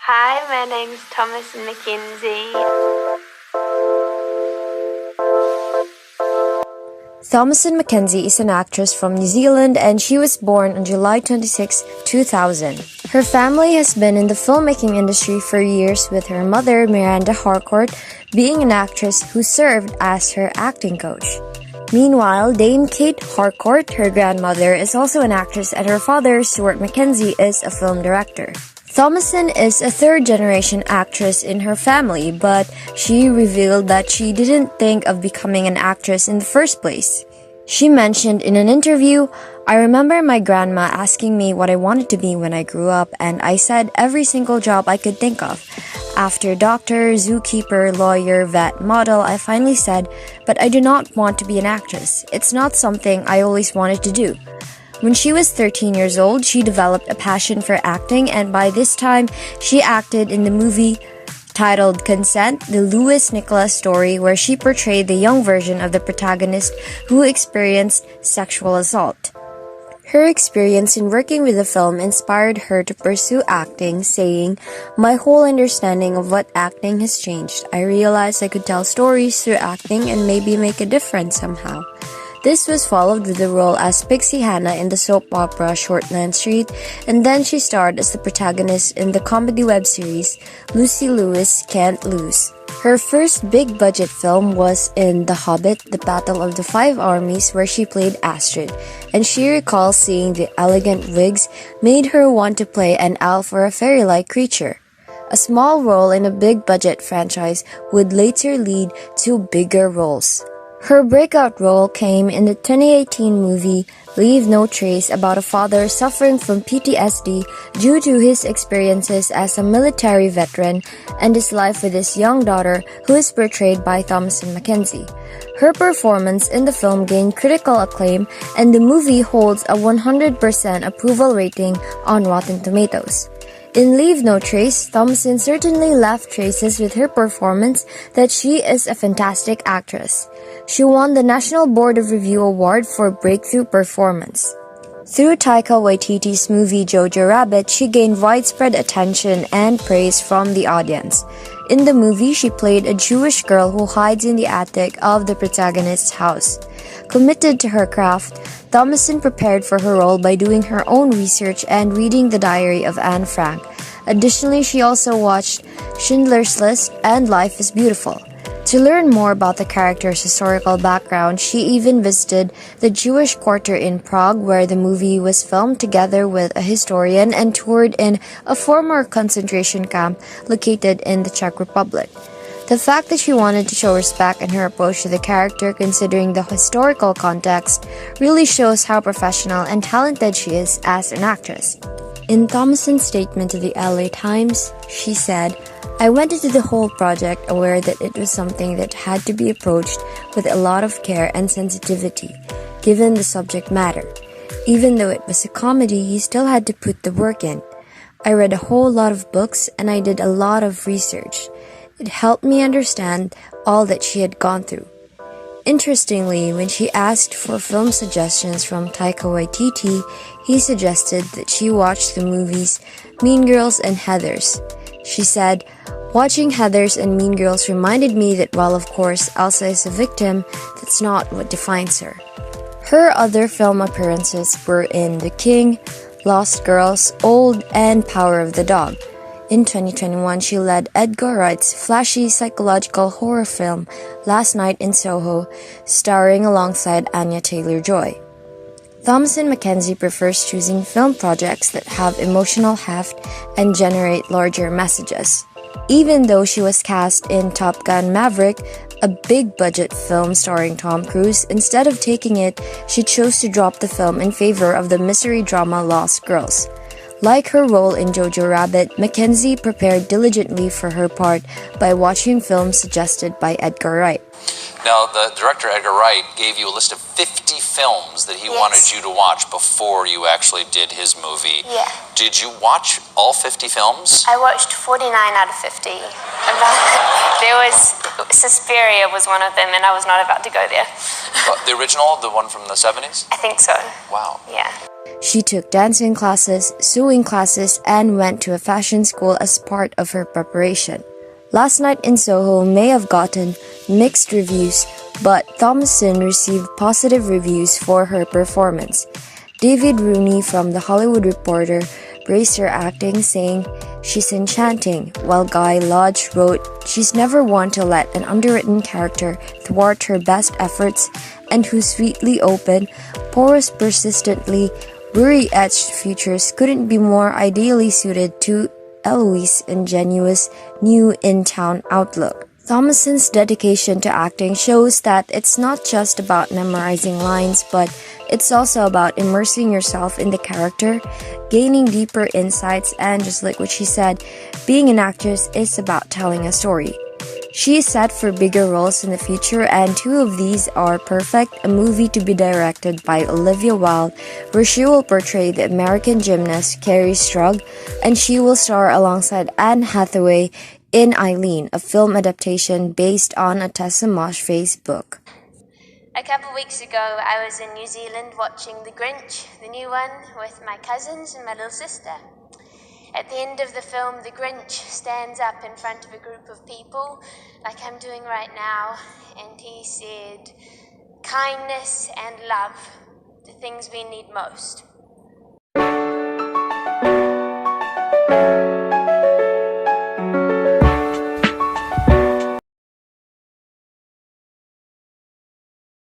Hi, my name's Thomasin McKenzie. Thomasin McKenzie is an actress from New Zealand and she was born on July 26, 2000. Her family has been in the filmmaking industry for years, with her mother, Miranda Harcourt, being an actress who served as her acting coach. Meanwhile, Dame Kate Harcourt, her grandmother, is also an actress, and her father, Stuart McKenzie, is a film director. Thomasin is a third-generation actress in her family, but she revealed that she didn't think of becoming an actress in the first place. She mentioned in an interview, "I remember my grandma asking me what I wanted to be when I grew up, and I said every single job I could think of. After doctor, zookeeper, lawyer, vet, model, I finally said, but I do not want to be an actress. It's not something I always wanted to do." When she was 13 years old, she developed a passion for acting, and by this time, she acted in the movie titled Consent, the Louis Nicholas story, where she portrayed the young version of the protagonist who experienced sexual assault. Her experience in working with the film inspired her to pursue acting, saying, "My whole understanding of what acting has changed. I realized I could tell stories through acting and maybe make a difference somehow." This was followed with the role as Pixie Hannah in the soap opera Shortland Street, and then she starred as the protagonist in the comedy web series Lucy Lewis Can't Lose. Her first big-budget film was in The Hobbit, The Battle of the Five Armies, where she played Astrid, and she recalls seeing the elegant wigs made her want to play an elf or a fairy-like creature. A small role in a big-budget franchise would later lead to bigger roles. Her breakout role came in the 2018 movie Leave No Trace, about a father suffering from PTSD due to his experiences as a military veteran and his life with his young daughter, who is portrayed by Thomasin McKenzie. Her performance in the film gained critical acclaim, and the movie holds a 100% approval rating on Rotten Tomatoes. In Leave No Trace, Thomasin certainly left traces with her performance that she is a fantastic actress. She won the National Board of Review Award for Breakthrough Performance. Through Taika Waititi's movie Jojo Rabbit, she gained widespread attention and praise from the audience. In the movie, she played a Jewish girl who hides in the attic of the protagonist's house. Committed to her craft, Thomasin prepared for her role by doing her own research and reading the diary of Anne Frank. Additionally, she also watched Schindler's List and Life is Beautiful. To learn more about the character's historical background, she even visited the Jewish quarter in Prague, where the movie was filmed, together with a historian, and toured in a former concentration camp located in the Czech Republic. The fact that she wanted to show respect in her approach to the character, considering the historical context, really shows how professional and talented she is as an actress. In Thomasin's statement to the LA Times, she said, "I went into the whole project aware that it was something that had to be approached with a lot of care and sensitivity, given the subject matter. Even though it was a comedy, you still had to put the work in. I read a whole lot of books and I did a lot of research. It helped me understand all that she had gone through." Interestingly, when she asked for film suggestions from Taika Waititi, he suggested that she watch the movies Mean Girls and Heathers. She said, "Watching Heathers and Mean Girls reminded me that while of course Elsa is a victim, that's not what defines her." Her other film appearances were in The King, Lost Girls, Old, and Power of the Dog. In 2021, she led Edgar Wright's flashy psychological horror film Last Night in Soho, starring alongside Anya Taylor-Joy. Thomasin McKenzie prefers choosing film projects that have emotional heft and generate larger messages. Even though she was cast in Top Gun Maverick, a big-budget film starring Tom Cruise, instead of taking it, she chose to drop the film in favor of the mystery drama Lost Girls. Like her role in Jojo Rabbit, McKenzie prepared diligently for her part by watching films suggested by Edgar Wright. Now, the director, Edgar Wright, gave you a list of 50 films that he wanted you to watch before you actually did his movie. Yeah. Did you watch all 50 films? I watched 49 out of 50. There was, Suspiria was one of them, and I was not about to go there. The original, the one from the 70s? I think so. Wow. Yeah. She took dancing classes, sewing classes, and went to a fashion school as part of her preparation. Last Night in Soho may have gotten mixed reviews, but Thomasin received positive reviews for her performance. David Rooney from The Hollywood Reporter praised her acting, saying, "She's enchanting," while Guy Lodge wrote, "She's never one to let an underwritten character thwart her best efforts, and whose sweetly open, porous, persistently worry-etched features couldn't be more ideally suited to Eloise's ingenuous, new in-town outlook." Thomasin's dedication to acting shows that it's not just about memorizing lines, but it's also about immersing yourself in the character, gaining deeper insights, and just like what she said, being an actress is about telling a story. She is set for bigger roles in the future, and two of these are Perfect, a movie to be directed by Olivia Wilde, where she will portray the American gymnast Carrie Strug, and she will star alongside Anne Hathaway in Eileen, a film adaptation based on a Tessa Moshfe's book. A couple weeks ago, I was in New Zealand watching The Grinch, the new one, with my cousins and my little sister. At the end of the film, the Grinch stands up in front of a group of people, like I'm doing right now, and he said, "Kindness and love, the things we need most."